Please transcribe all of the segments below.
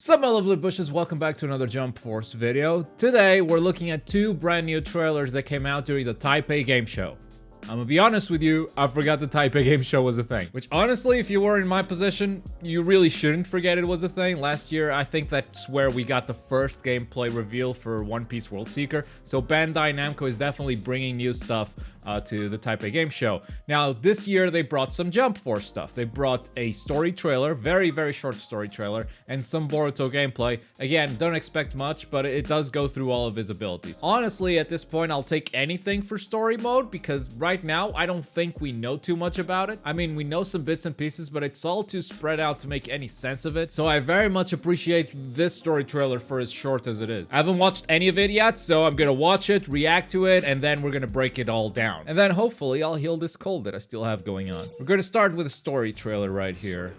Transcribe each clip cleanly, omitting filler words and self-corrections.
Sup my lovely bushes, welcome back to another Jump Force video. Today we're looking at two brand new trailers that came out during the Taipei Game Show. I'm gonna be honest with you, I forgot the Taipei Game Show was a thing. Which honestly, if you were in my position, you really shouldn't forget it was a thing. Last year, I think that's where we got the first gameplay reveal for One Piece World Seeker. So Bandai Namco is definitely bringing new stuff to the Taipei Game Show. Now, this year they brought some Jump Force stuff. They brought a story trailer, very short story trailer, and some Boruto gameplay. Again, don't expect much, but it does go through all of his abilities. Honestly, at this point, I'll take anything for story mode, because right now, I don't think we know too much about it. I mean, we know some bits and pieces, but it's all too spread out to make any sense of it. So I very much appreciate this story trailer for as short as it is. I haven't watched any of it yet, so I'm gonna watch it, react to it, and then we're gonna break it all down. And then hopefully I'll heal this cold that I still have going on. We're gonna start with a story trailer right here.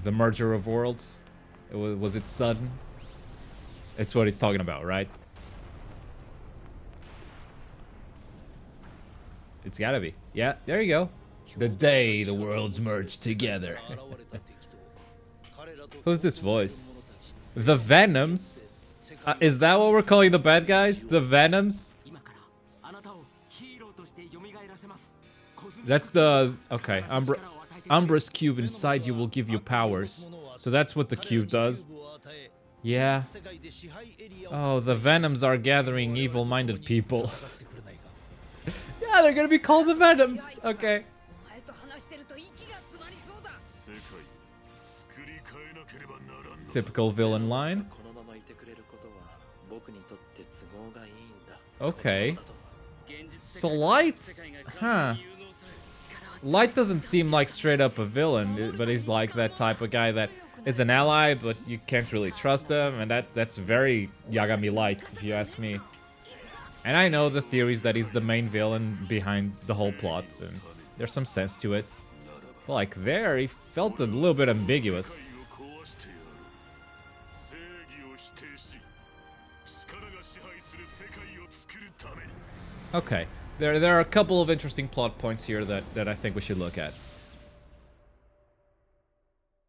The merger of worlds. Was it sudden? It's what he's talking about, right? It's gotta be. Yeah, there you go. The day the worlds merge together. Who's this voice? The Venoms? Is that what we're calling the bad guys? The Venoms? That's the... Okay, Umbra's cube inside you will give you powers. So that's what the cube does. Yeah. Oh, the Venoms are gathering evil-minded people. Yeah, they're gonna be called the Venoms. Okay. Typical villain line. Okay. So Light? Huh. Light doesn't seem like straight up a villain, but he's like that type of guy that is an ally, but you can't really trust him, and that's very Yagami Light, if you ask me. And I know the theories that he's the main villain behind the whole plot, and there's some sense to it. But like there, he felt a little bit ambiguous. Okay, there are a couple of interesting plot points here that I think we should look at.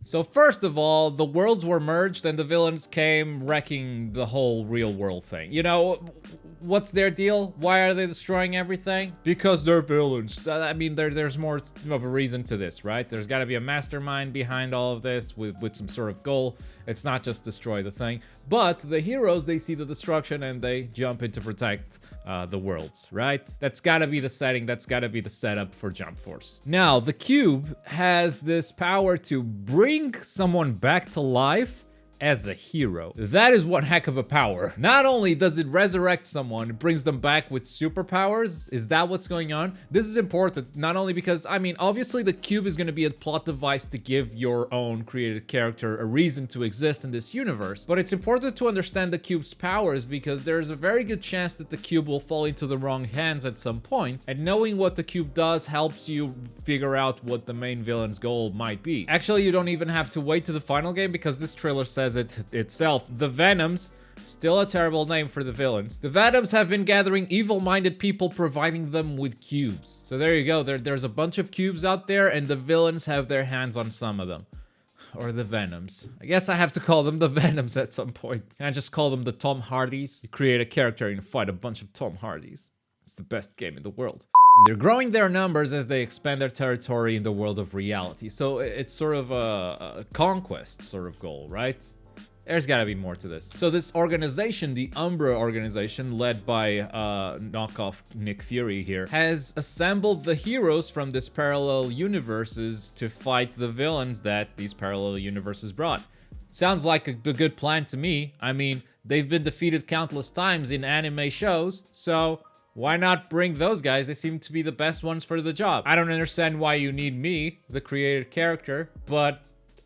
So first of all, the worlds were merged and the villains came wrecking the whole real world thing. You know, what's their deal? Why are they destroying everything? Because they're villains. I mean, there's more of a reason to this, right? There's gotta be a mastermind behind all of this with some sort of goal. It's not just destroy the thing. But the heroes, they see the destruction and they jump in to protect the worlds, right? That's gotta be the setting, that's gotta be the setup for Jump Force. Now, the cube has this power to bring someone back to life as a hero. That is one heck of a power. Not only does it resurrect someone, it brings them back with superpowers. Is that what's going on? This is important, not only because, I mean, obviously the cube is gonna be a plot device to give your own created character a reason to exist in this universe, but it's important to understand the cube's powers because there's a very good chance that the cube will fall into the wrong hands at some point, and knowing what the cube does helps you figure out what the main villain's goal might be. Actually, you don't even have to wait to the final game because this trailer says it itself. The Venoms, still a terrible name for the villains. The Venoms have been gathering evil-minded people, providing them with cubes. So there you go, there's a bunch of cubes out there and the villains have their hands on some of them. Or the Venoms. I guess I have to call them the Venoms at some point. Can I just call them the Tom Hardys? You create a character and fight a bunch of Tom Hardys. It's the best game in the world. And they're growing their numbers as they expand their territory in the world of reality. So it's sort of a conquest sort of goal, right? There's gotta be more to this. So this organization, the Umbra organization, led by knockoff Nick Fury here, has assembled the heroes from this parallel universes to fight the villains that these parallel universes brought. Sounds like a good plan to me. I mean, they've been defeated countless times in anime shows, so why not bring those guys? They seem to be the best ones for the job. I don't understand why you need me, the created character, but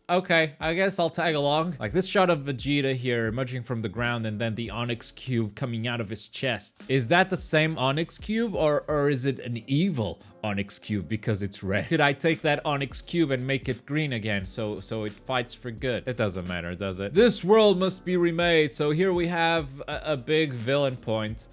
okay, I guess I'll tag along. Like this shot of Vegeta here emerging from the ground and then the Onyx Cube coming out of his chest. Is that the same Onyx Cube or is it an evil Onyx Cube because it's red? Could I take that Onyx Cube and make it green again so it fights for good? It doesn't matter, does it? This world must be remade. So here we have a big villain point.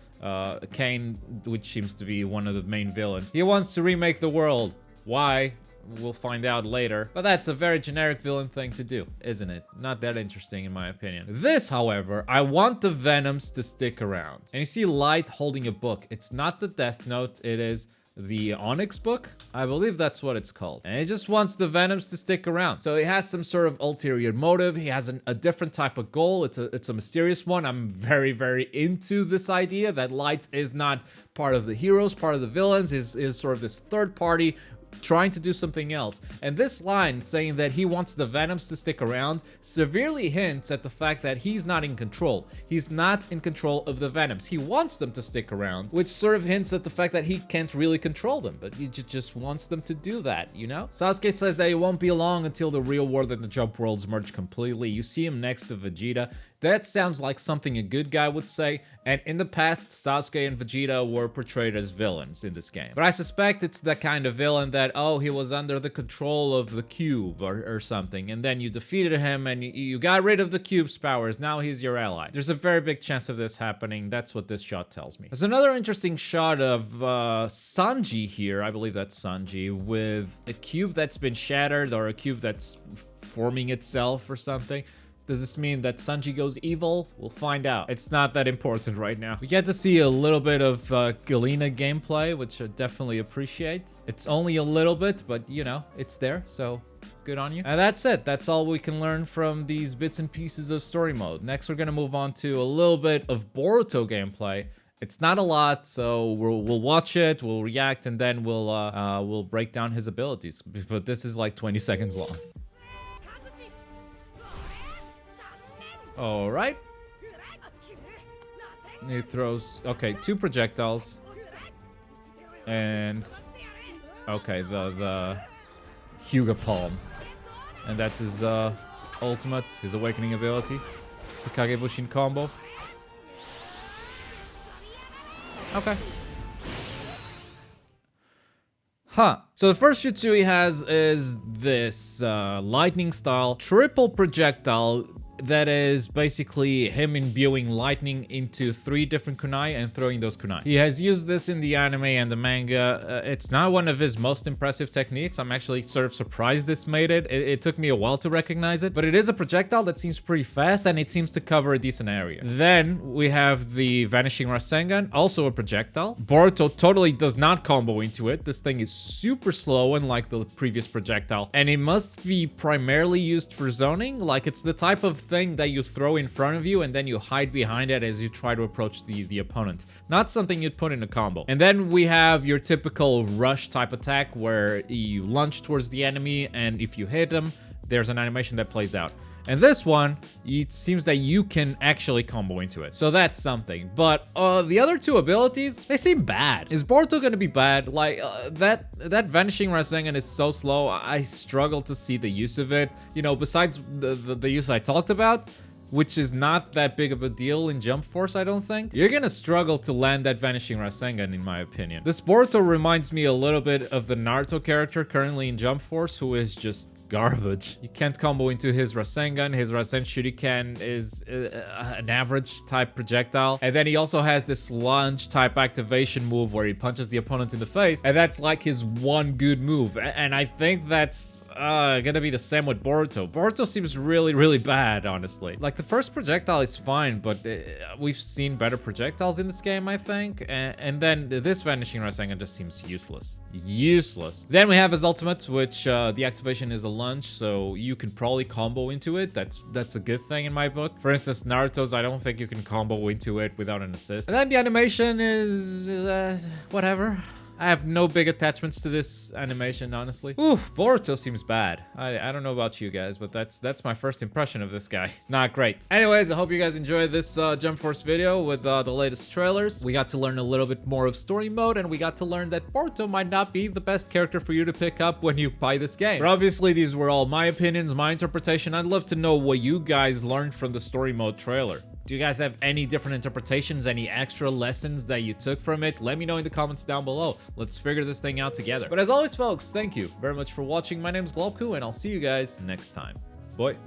Kane, which seems to be one of the main villains. He wants to remake the world. Why? We'll find out later. But that's a very generic villain thing to do, isn't it? Not that interesting in my opinion. This, however, I want the Venoms to stick around. And you see Light holding a book. It's not the Death Note, it is the Onyx book? I believe that's what it's called. And he just wants the Venoms to stick around. So he has some sort of ulterior motive. He has a different type of goal. It's a mysterious one. I'm very, very into this idea that Light is not part of the heroes, part of the villains, is sort of this third party trying to do something else. And this line saying that he wants the Venoms to stick around severely hints at the fact that he's not in control. He's not in control of the Venoms. He wants them to stick around, which sort of hints at the fact that he can't really control them, but he just wants them to do that, you know? Sasuke says that it won't be long until the real world and the Jump worlds merge completely. You see him next to Vegeta. That sounds like something a good guy would say, and in the past, Sasuke and Vegeta were portrayed as villains in this game. But I suspect it's the kind of villain that, oh, he was under the control of the cube or something, and then you defeated him and you got rid of the cube's powers, now he's your ally. There's a very big chance of this happening, that's what this shot tells me. There's another interesting shot of Sanji here, I believe that's Sanji, with a cube that's been shattered or a cube that's forming itself or something. Does this mean that Sanji goes evil? We'll find out. It's not that important right now. We get to see a little bit of Galena gameplay, which I definitely appreciate. It's only a little bit, but you know, it's there, so good on you. And that's it. That's all we can learn from these bits and pieces of story mode. Next, we're gonna move on to a little bit of Boruto gameplay. It's not a lot, so we'll watch it, we'll react, and then we'll break down his abilities. But this is like 20 seconds long. All right. He throws, okay, 2 projectiles. And, okay, the Hyuga Palm. And that's his ultimate, his awakening ability. It's a Kagebushin combo. Okay. Huh. So the first jutsu he has is this lightning style triple projectile that is basically him imbuing lightning into 3 different kunai and throwing those kunai. He has used this in the anime and the manga. It's not one of his most impressive techniques. I'm actually sort of surprised this made it. It took me a while to recognize it, but it is a projectile that seems pretty fast and it seems to cover a decent area. Then we have the Vanishing Rasengan, also a projectile. Boruto totally does not combo into it. This thing is super slow, unlike the previous projectile, and it must be primarily used for zoning. Like, it's the type of thing that you throw in front of you and then you hide behind it as you try to approach the opponent. Not something you'd put in a combo. And then we have your typical rush type attack where you lunge towards the enemy, and if you hit them, there's an animation that plays out. And this one, it seems that you can actually combo into it. So that's something. But the other 2 abilities, they seem bad. Is Boruto gonna be bad? Like, that Vanishing Rasengan is so slow, I struggle to see the use of it. You know, besides the use I talked about, which is not that big of a deal in Jump Force, I don't think. You're gonna struggle to land that Vanishing Rasengan, in my opinion. This Boruto reminds me a little bit of the Naruto character currently in Jump Force, who is just garbage. You can't combo into his Rasengan. His Rasen Shuriken is an average type projectile. And then he also has this lunge type activation move where he punches the opponent in the face. And that's like his one good move. And I think that's gonna be the same with Boruto. Boruto seems really, really bad, honestly. Like, the first projectile is fine, but we've seen better projectiles in this game, I think. And then this Vanishing Rasengan just seems useless. Useless. Then we have his ultimate, which the activation is a lunge, so you can probably combo into it. That's a good thing in my book. For instance, Naruto's, I don't think you can combo into it without an assist. And then the animation is whatever. I have no big attachments to this animation, honestly. Oof, Boruto seems bad. I don't know about you guys, but that's my first impression of this guy. It's not great. Anyways, I hope you guys enjoyed this Jump Force video with the latest trailers. We got to learn a little bit more of story mode, and we got to learn that Boruto might not be the best character for you to pick up when you buy this game. But obviously, these were all my opinions, my interpretation. I'd love to know what you guys learned from the story mode trailer. Do you guys have any different interpretations, any extra lessons that you took from it? Let me know in the comments down below. Let's figure this thing out together. But as always, folks, thank you very much for watching. My name's Globku, and I'll see you guys next time. Bye.